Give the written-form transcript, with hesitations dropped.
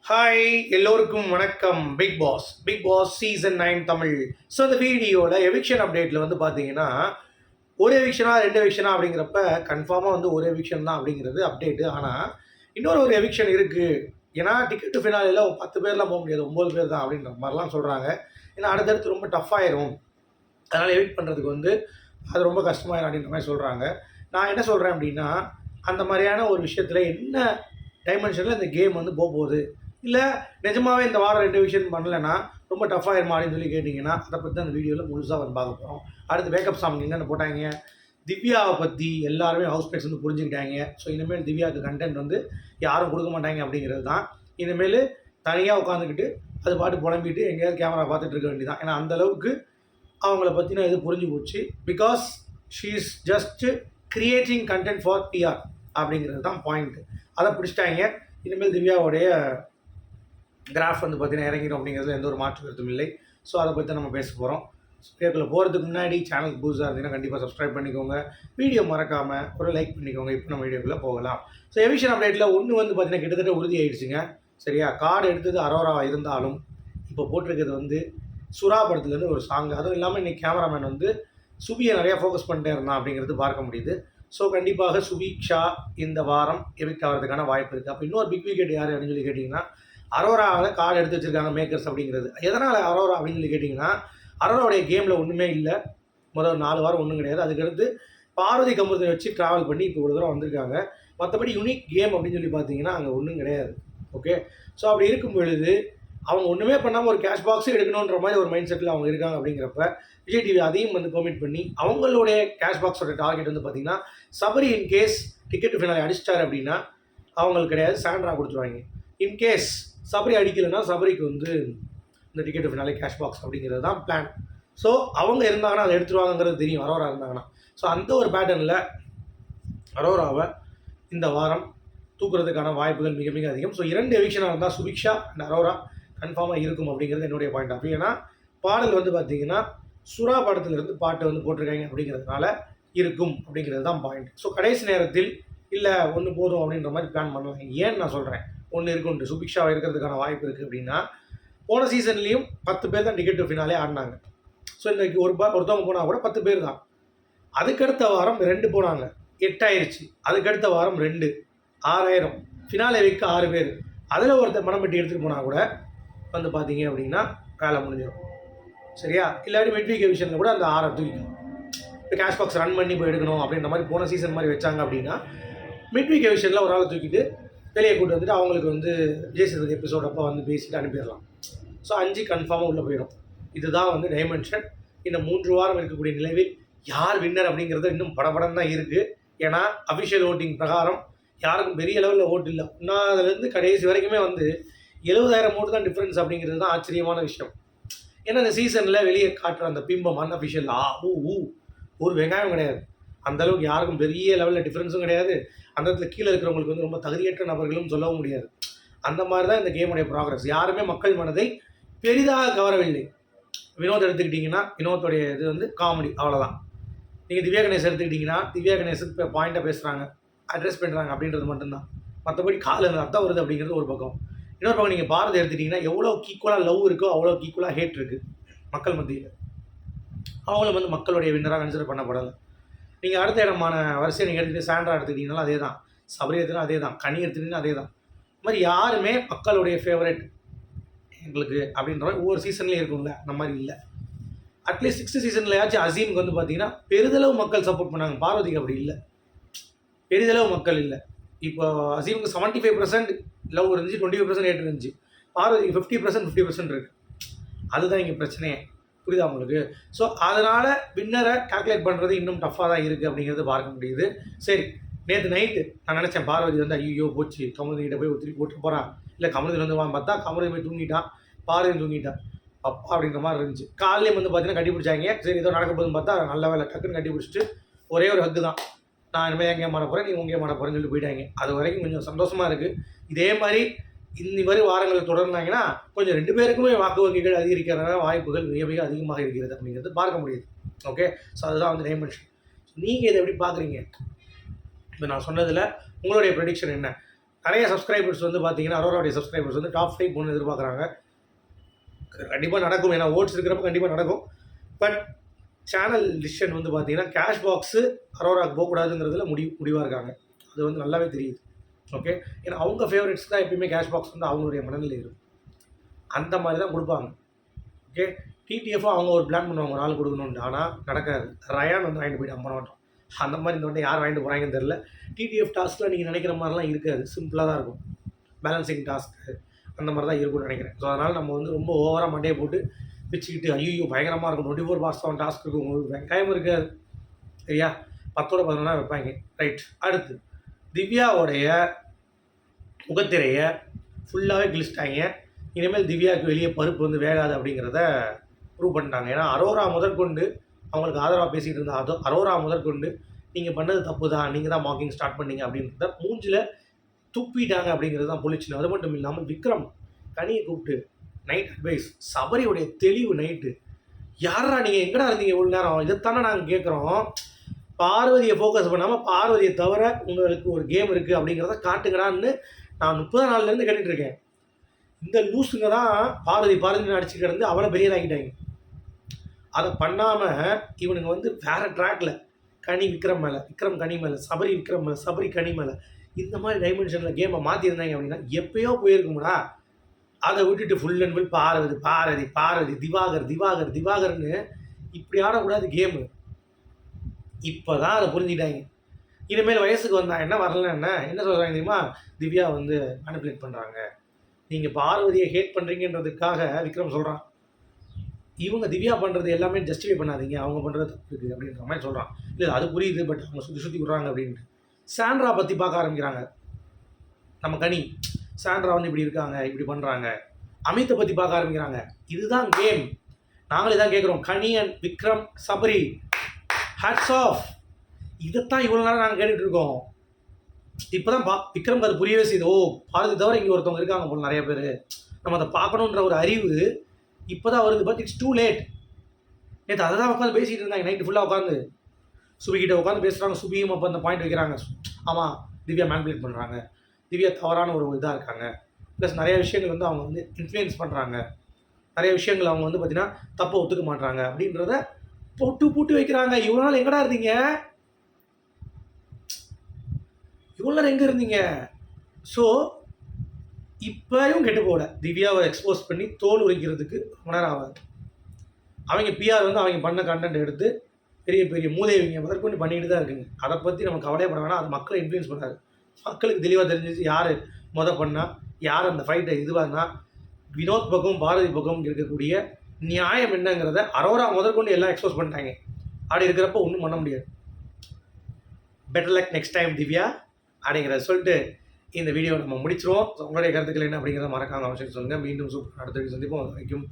Hi எல்லோருக்கும் வணக்கம். Bigg Boss season 9 Tamil. So இந்த வீடியோவில் எவிக்ஷன் அப்டேட்டில் வந்து பார்த்தீங்கன்னா ஒரு எவிக்ஷனா 2 எவிக்ஷனா அப்படிங்கிறப்ப கன்ஃபார்மாக வந்து ஒரு எவிக்ஷன் தான் அப்படிங்கிறது அப்டேட்டு. ஆனால் இன்னொரு எவிக்ஷன் இருக்குது. ஏன்னா டிக்கெட்டு ஃபினாலில் 10 பேர்லாம் போக முடியாது, 9 பேர் தான் அப்படின்ற மாதிரிலாம் சொல்கிறாங்க. ஏன்னா அடுத்தடுத்து ரொம்ப டஃப் ஆயிரும், அதனால் எவிக்ட் பண்ணுறதுக்கு வந்து அது ரொம்ப கஷ்டமாயிரும் அப்படின்ற மாதிரி சொல்கிறாங்க. நான் என்ன சொல்கிறேன் அப்படின்னா, அந்த மாதிரியான ஒரு விஷயத்தில் என்ன டைமென்ஷனில் இந்த கேம் வந்து போகுது, இல்லை நிஜமாகவே இந்த வாரம் 2 விஷயம் பண்ணலைன்னா ரொம்ப டஃப் ஆயிருமா அப்படின்னு சொல்லி கேட்டிங்கன்னா, அதை பற்றி தான் அந்த வீடியோவில் முழுசாக வந்து பார்க்க போகிறோம். அடுத்து பேக்கப் சாங் என்னென்ன போட்டாங்க, திவ்யாவை பற்றி எல்லாருமே ஹவுஸ் மேட்ஸ் வந்து புரிஞ்சுக்கிட்டாங்க. ஸோ இனிமேல் திவ்யாவுக்கு கண்டென்ட் வந்து யாரும் கொடுக்க மாட்டாங்க அப்படிங்கிறது தான். இனிமேல் தனியாக உட்காந்துக்கிட்டு அது பாட்டு புலம்பிட்டு எங்கேயாவது கேமரா பார்த்துட்டு இருக்க வேண்டியதான். ஏன்னா அந்தளவுக்கு அவங்கள பற்றின இது புரிஞ்சு போச்சு. Because she is just creating content for PR அப்படிங்கிறது தான் பாயிண்ட்டு. அதை பிடிச்சிட்டாங்க. இனிமேல் திவ்யாவுடைய கிராஃப் வந்து பார்த்தீங்கன்னா இறங்கிடும் அப்படிங்கிறதுல எந்த ஒரு மாற்று கருத்தும் இல்லை. ஸோ அதை பற்றி நம்ம பேச போகிறோம். வீடியோக்குள்ளே போகிறதுக்கு முன்னாடி சேனலுக்கு புதுசாக இருந்தீங்கன்னா கண்டிப்பாக சப்ஸ்கிரைப் பண்ணிக்கோங்க, வீடியோ மறக்காமல் ஒரு லைக் பண்ணிக்கோங்க. இப்போ நம்ம வீடியோக்குள்ளே போகலாம். ஸோ எவிக்ஷன் அப்டேட்டில் ஒன்று வந்து பார்த்தீங்கன்னா கிட்டத்தட்ட உறுதி ஆயிடுச்சுங்க. சரியா, கார்டு எடுத்தது அரோரா இருந்தாலும் இப்போ போட்டிருக்கிறது வந்து சுறா படத்துலேருந்து ஒரு சாங். அதுவும் இல்லாமல் இன்றைக்கி கேமராமேன் வந்து சுபியை நிறையா ஃபோக்கஸ் பண்ணிட்டே இருந்தான் அப்படிங்கிறது பார்க்க முடியுது. ஸோ கண்டிப்பாக சுபிக்ஷா இந்த வாரம் எவிக்ட் ஆகிறதுக்கான வாய்ப்பு இருக்குது. அப்போ இன்னொரு பிக் விக்கெட் யார் அப்படின்னு சொல்லி கேட்டிங்கன்னா, அரோராவில் கார்டு எடுத்து வச்சுருக்காங்க மேக்கர்ஸ் அப்படிங்கிறது. எதனால் அரோரா அப்படின்னு சொல்லி கேட்டிங்கன்னா, அரோராவுடைய கேமில் ஒன்றுமே இல்லை. முதல் 4 வாரம் ஒன்றும் கிடையாது. அதுக்கடுத்து பார்வதி கம்பத்தை வச்சு ட்ராவல் பண்ணி இப்போ ஒரு தூரம் வந்திருக்காங்க. மற்றபடி யூனிக் கேம் அப்படின்னு சொல்லி பார்த்தீங்கன்னா அங்கே ஒன்றும் கிடையாது. ஓகே, ஸோ அப்படி இருக்கும் பொழுது அவங்க ஒன்றுமே பண்ணாமல் ஒரு கேஷ் பாக்ஸும் எடுக்கணுன்ற மாதிரி ஒரு மைண்ட் செட்டில் அவங்க இருக்காங்க. அப்படிங்கிறப்ப விஜய் டிவி அதையும் வந்து பெர்மிட் பண்ணி அவங்களுடைய கேஷ் பாக்ஸோட டார்கெட் வந்து பார்த்திங்கன்னா, சபரி இன்கேஸ் டிக்கெட் ஃபினாலே அடிச்சிட்டாரு அப்படின்னா அவங்களுக்கு கிடையாது, சாண்ட்ரா கொடுத்துருவாங்க. இன்கேஸ் சபரி அடிக்கலைன்னா சபரிக்கு வந்து இந்த டிக்கெட் ஃபினாலே கேஷ் பாக்ஸ் அப்படிங்கிறது தான் பிளான். ஸோ அவங்க இருந்தாங்கன்னா அதை எடுத்துருவாங்கிறது தெரியும், அரோரா இருந்தாங்கன்னா. ஸோ அந்த ஒரு பேட்டர்னில் அரோராவை இந்த வாரம் தூக்குறதுக்கான வாய்ப்புகள் மிக மிக அதிகம். ஸோ 2 எவிக்ஷனாக இருந்தால் சுபிக்ஷா அண்ட் அரோரா கன்ஃபார்மாக இருக்கும் அப்படிங்கிறது என்னுடைய பாயிண்ட் ஆஃப் வியூ. ஏன்னா பாடல் வந்து பார்த்திங்கன்னா சுறா படத்துலேருந்து பாட்டு வந்து போட்டிருக்காங்க அப்படிங்கிறதுனால இருக்கும் அப்படிங்கிறது தான் பாயிண்ட். ஸோ கடைசி நேரத்தில் இல்லை ஒன்று போதும் அப்படின்ற மாதிரி பிளான் பண்ணலாம். ஏன்னு நான் சொல்கிறேன், ஒன்று இருக்குன்ட்டு சுபிக்ஷாவை இருக்கிறதுக்கான வாய்ப்பு இருக்குது. அப்படின்னா போன சீசன்லேயும் 10 பேர் தான் டிக்கெட் ஃபினாலே ஆடினாங்க. ஸோ இன்றைக்கி ஒருத்தவங்க போனால் கூட 10 பேர் தான். அதுக்கடுத்த வாரம் 2 போனாங்க, 8 ஆயிடுச்சு. அதுக்கடுத்த வாரம் 2, 6000. ஃபினாலே வைக்க 6 பேர். அதில் ஒருத்தர் மனம்பட்டி எடுத்துகிட்டு போனால் கூட வந்து பார்த்தீங்க அப்படின்னா வேலை முடிஞ்சிடும். சரியா, இல்லாட்டி மிட்வீக் எவிக்ஷனில் கூட அந்த 6 தூக்கிக்கலாம். இப்போ கேஷ் பாக்ஸ் ரன் பண்ணி போய் எடுக்கணும் அப்படின்ற மாதிரி போன சீசன் மாதிரி வச்சாங்க அப்படின்னா மிட்வீக் எவிக்ஷனில் ஒரு ஆளை தூக்கிட்டு வெளியே கூட்டு வந்துட்டு அவங்களுக்கு வந்து விஜய் சேதுபதி எபிசோட் அப்போ வந்து பேசிட்டு அனுப்பிடலாம். ஸோ 5 கன்ஃபார்மாக உள்ளே போயிடும். இதுதான் வந்து டைமென்ஷன். இந்த 3 வாரம் இருக்கக்கூடிய நிலைவில் யார் வின்னர் அப்படிங்கிறது இன்னும் படபடம் தான் இருக்குது. ஏன்னா அஃபிஷியல் ஓட்டிங் பிரகாரம் யாருக்கும் பெரிய லெவலில் ஓட்டு இல்லை. ஒன்றாவதுலேருந்து கடைசி வரைக்குமே வந்து 70,000 ஓட்டு தான் டிஃப்ரென்ஸ் அப்படிங்கிறது தான் ஆச்சரியமான விஷயம். ஏன்னா இந்த சீசனில் வெளியே காட்டுற அந்த பிம்பம் அன்அஃபிஷியல் ஒரு வெங்காயம் கிடையாது. அந்தளவுக்கு யாருக்கும் பெரிய லெவலில் டிஃப்ரென்ஸும் கிடையாது. அந்த இடத்துல கீழே இருக்கிறவங்களுக்கு வந்து ரொம்ப தகுதியற்ற நபர்களும் சொல்லவும் முடியாது. அந்த மாதிரி தான் இந்த கேமுடைய ப்ராக்ரஸ். யாருமே மக்கள் மனதை பெரிதாக கவரவில்லை. வினோத் எடுத்துக்கிட்டிங்கன்னா வினோத்துடைய இது வந்து காமெடி, அவ்வளோதான். நீங்கள் திவ்யா கணேஷ் எடுத்துக்கிட்டிங்கன்னா திவ்யா கணேஷுக்கு இப்போ பாயிண்ட்டாக பேசுகிறாங்க, அட்ரஸ் பண்ணுறாங்க அப்படின்றது மட்டும்தான். மற்றபடி காலில் அர்த்தம் வருது அப்படிங்கிறது ஒரு பக்கம். இன்னொரு பக்கம் நீங்கள் பாரதி எடுத்துக்கிட்டிங்கன்னா எவ்வளோ ஈக்குவலாக லவ் இருக்கோ அவ்வளோ ஈக்குவலாக ஹேட் இருக்குது மக்கள் மத்தியில். அவங்களும் வந்து மக்களுடைய வின்னராக கன்சிடர் பண்ணப்படலை. நீங்கள் அடுத்த இடமான வரிசையை நீங்கள் எடுத்துகிட்டு சாண்ட்ரா எடுத்துக்கிட்டிங்கனாலும் அதே தான், சபரி எடுத்துனா அதே தான், கனி எடுத்துக்கிட்டிங்கன்னா அதே தான். இந்த மாதிரி யாருமே மக்களுடைய ஃபேவரட் எங்களுக்கு அப்படின்ற மாதிரி ஒவ்வொரு சீசன்லேயும் இருக்கும்ல, அந்த மாதிரி இல்லை. அட்லீஸ்ட் 6th சீசன்லையாச்சும் அசீமுக்கு வந்து பார்த்தீங்கன்னா பெரிதளவு மக்கள் சப்போர்ட் பண்ணாங்க. பார்வதிக்கு அப்படி இல்லை, பெரிதளவு மக்கள் இல்லை. இப்போ அசீமுக்கு 75% லவ் இருந்துச்சு, 25% ஹேட் இருந்துச்சு. பார்வதிக்கு 50% இருக்குது. அதுதான் இங்கே பிரச்சனையே. புரியுதா உங்களுக்கு? ஸோ அதனால் வின்னரை கால்குலேட் பண்ணுறது இன்னும் டஃப்பாக தான் இருக்குது அப்படிங்கிறது பார்க்க முடியுது. சரி, நேற்று நைட்டு நான் நினச்சேன் பார்வதி வந்து ஐயோ போச்சு, கமருதிக்கிட்ட போய் ஒருத்தரி போட்டு போகிறான், இல்லை கமருதி வந்துவான்னு பார்த்தா கமருதி போய் தூங்கிட்டான், பார்வதி தூங்கிட்டான் அப்பா அப்படின்ற மாதிரி இருந்துச்சு. காலையிலேயும் வந்து பார்த்தீங்கன்னா கட்டி பிடிச்சாங்க. சரி ஏதோ நடக்க போதுன்னு பார்த்தா நல்ல வேலை டக்குன்னு கட்டி பிடிச்சிட்டு ஒரே ஒரு ஹக்கு தான், நான் இனிமேல் எங்கேயும் மாட போகிறேன், நீ உங்கேயும் மாட போகிறேன்னு சொல்லி போயிட்டாங்க. அது வரைக்கும் கொஞ்சம் சந்தோஷமாக இருக்குது. இதே மாதிரி இந்த மாதிரி வாரங்கள் தொடர்ந்தாங்கன்னா கொஞ்சம் 2 பேருக்குமே வாக்கு வங்கிகள் அதிகரிக்கிறதுனால வாய்ப்புகள் மிக மிக அதிகமாக இருக்கிறது அப்படிங்கிறது பார்க்க முடியுது. ஓகே, ஸோ அதுதான் வந்து டைமென்ஷன். நீங்கள் இதை எப்படி பார்க்குறீங்க? இப்போ நான் சொன்னதில் உங்களுடைய ப்ரெடிக்ஷன் என்ன? நிறைய சப்ஸ்கிரைபர்ஸ் வந்து பார்த்தீங்கன்னா அரோராவுடைய சப்ஸ்கிரைபர்ஸ் வந்து டாப் 5 போகணும்னு எதிர்பார்க்குறாங்க. கண்டிப்பாக நடக்கும், ஏன்னா ஓட்ஸ் இருக்கிறப்ப கண்டிப்பாக நடக்கும். பட் சேனல் டிசிஷன் வந்து பார்த்தீங்கன்னா கேஷ் பாக்ஸு அரோராவுக்கு போகக்கூடாதுங்கிறதுல முடிவாக இருக்காங்க. அது வந்து நல்லாவே தெரியுது. ஓகே, ஏன்னா அவங்க ஃபேவரட்ஸ் தான் எப்பயுமே கேஷ் பாக்ஸ் வந்து அவங்களுடைய மனநிலை இருக்கும். அந்த மாதிரி தான் கொடுப்பாங்க. ஓகே, டிடிஎஃப்பும் அவங்க ஒரு பிளான் பண்ணுவாங்க ஒரு ஆள் கொடுக்கணும்னு. ஆனால் நடக்காது. ரயான் வந்து வாங்கிட்டு போயிட்டு அம்பன மாட்டோம். அந்த மாதிரி இந்த வந்து யார் வாங்கிட்டு போகிறாங்கன்னு தெரில. டிடிஎஃப் டாஸ்க்கில் நீங்கள் நினைக்கிற மாதிரிலாம் இருக்காது. சிம்பிளாக தான் இருக்கும். பேலன்சிங் டாஸ்க்கு அந்த மாதிரி தான் இருக்கும்னு நினைக்கிறேன். ஸோ அதனால் நம்ம வந்து ரொம்ப ஓவராக மண்டையை போட்டு வச்சுக்கிட்டு ஐயோ பயங்கரமாக இருக்கும் 24 பாஸ் 7 டாஸ்க் இருக்கும், உங்களுக்கு வெங்காயம் இருக்காது சரியா. 10ஓட 11 வைப்பாங்க. ரைட், அடுத்து திவ்யாவோடைய முகத்திரையை ஃபுல்லாகவே கிழிச்சிட்டாங்க. இனிமேல் திவ்யாவுக்கு வெளியே பருப்பு வந்து வேகாது அப்படிங்கிறத ப்ரூவ் பண்ணிட்டாங்க. ஏன்னா அரோரா முதற்கொண்டு அவங்களுக்கு ஆதரவாக பேசிகிட்டு இருந்தா அரோரா முதற்கொண்டு நீங்கள் பண்ணது தப்பு தான், நீங்கள் தான் மார்க்கிங் ஸ்டார்ட் பண்ணீங்க அப்படின்றத மூஞ்சில் துப்பிட்டாங்க அப்படிங்கிறது தான் பொலிச்சுன்னு. அது மட்டும் இல்லாமல் விக்ரம் கனியை கூப்பிட்டு நைட் அட்வைஸ், சபரியுடைய தெளிவு நைட்டு, யாரா நீங்கள் எங்கடா இருந்தீங்க இவ்வளோ நேரம், இதைத்தானே நாங்கள் கேட்குறோம். பார்வதியை ஃபோக்கஸ் பண்ணாமல் பார்வதியை தவிர உங்களுக்கு ஒரு கேம் இருக்குது அப்படிங்கிறத காட்டுங்கடான்னு நான் 30 நாள்லேருந்து கேட்டுட்ருக்கேன். இந்த லூஸுங்க தான் பார்வதினு அடிச்சு கிடந்து அவளை பெரியதாகிட்டாங்க. அதை பண்ணாமல் இவனுங்க வந்து வேறு ட்ராக்கில் கனி விக்ரம் மேலே, விக்ரம் கனி மேலே, சபரி விக்ரம் மேலே, சபரி கனி மேலே, இந்த மாதிரி டைமென்ஷனில் கேமை மாற்றிருந்தாங்க அப்படின்னா எப்போயோ போயிருக்கும்டா. அதை விட்டுட்டு ஃபுல் அண்ட் ஃபுல் பார்வதி திவாகர்னு இப்படி ஆடக்கூடாது கேமு. இப்போ தான் அதை புரிஞ்சுக்கிட்டாங்க. இனிமேல் வயசுக்கு வந்தா என்ன வரல என்ன சொல்கிறாங்க தெரியுமா, திவ்யா வந்து மேனிப்புலேட் பண்ணுறாங்க, நீங்கள் பார்வதியை ஹேட் பண்ணுறீங்கன்றதுக்காக விக்ரம் சொல்கிறான். இவங்க திவ்யா பண்ணுறது எல்லாமே ஜஸ்டிஃபை பண்ணாதீங்க, அவங்க பண்ணுறது தப்பு இருக்குது அப்படின்ற மாதிரி சொல்கிறான். இல்லை அது புரியுது, பட் அவங்க சுற்றி விட்றாங்க அப்படின்ட்டு. சாண்ட்ரா பற்றி பார்க்க ஆரம்பிக்கிறாங்க. நம்ம கனி சாண்ட்ரா வந்து இப்படி இருக்காங்க, இப்படி பண்ணுறாங்க. அமித்தை பற்றி பார்க்க ஆரம்பிக்கிறாங்க. இதுதான் கேம். நாங்களே தான் கேட்குறோம். Kani and Vikram, Sabari, hats off. இதைத்தான் இவ்வளோ நேரம் நாங்கள் கேட்டுட்ருக்கோம். இப்போ தான் விக்ரம்க்கு அது புரியவே செய்யுது. ஓ, பாரதி தவிர இங்கே ஒருத்தவங்க இருக்காங்க போல் நிறைய பேர், நம்ம அதை பார்க்கணுன்ற ஒரு அறிவு இப்போ தான் வருது. But it's too late. நேற்று அதை தான் உட்காந்து பேசிகிட்டு இருந்தாங்க நைட்டு ஃபுல்லாக உட்காந்து. சுபிகிட்ட உட்காந்து பேசுகிறாங்க. சுபியும் அப்போ அந்த பாயிண்ட் வைக்கிறாங்க. ஆமாம், திவ்யா மேனிபுலேட் பண்ணுறாங்க, திவ்யா தவறான ஒரு இதாக இருக்காங்க, ப்ளஸ் நிறைய விஷயங்கள் வந்து அவங்க வந்து இன்ஃப்ளூயன்ஸ் பண்ணுறாங்க, நிறைய விஷயங்கள் அவங்க வந்து பார்த்தீங்கன்னா தப்பை ஒத்துக்க மாட்டாங்க அப்படின்றத போட்டு வைக்கிறாங்க. இவ்வளோ நாள் எங்கடா இருந்தீங்க? இவ்வளோ நேரம் எங்கே இருந்தீங்க? ஸோ இப்போயும் கெட்டு போகல. திவ்யாவை எக்ஸ்போஸ் பண்ணி தோல் உரிக்கிறதுக்கு ரொம்ப நேரம் ஆகாது. அவங்க பிஆர் வந்து அவங்க பண்ண கண்டென்ட் எடுத்து பெரிய பெரிய மூதேவிங்க முதற்கொண்டு பண்ணிட்டு தான் இருக்குங்க. அதை பற்றி நம்ம கவலையப்பட வேணாம். அது மக்களை இன்ஃப்ளூயன்ஸ் பண்ணாது. மக்களுக்கு தெளிவாக தெரிஞ்சிச்சு யார் பண்ணால் யார் அந்த ஃபைட்டை இதுவாகனா. வினோத் பக்கம் பாரதி பக்கம் இருக்கக்கூடிய நியாயம் என்னங்கிறத அரோரா முதற்கொண்டு எல்லாம் எக்ஸ்போஸ் பண்ணிட்டாங்க. அப்படி இருக்கிறப்ப ஒன்றும் பண்ண முடியாது. Better luck next time Divya அப்படிங்கிறத சொல்லிட்டு இந்த வீடியோ நம்ம முடிச்சிருவோம். உங்களுடைய கருத்துக்கள் என்ன அப்படிங்கிறத மறக்காம அவசியம் சொல்லுங்கள். மீண்டும் சூப்பர் அடுத்த வீடியோ சந்திப்போம். வரைக்கும்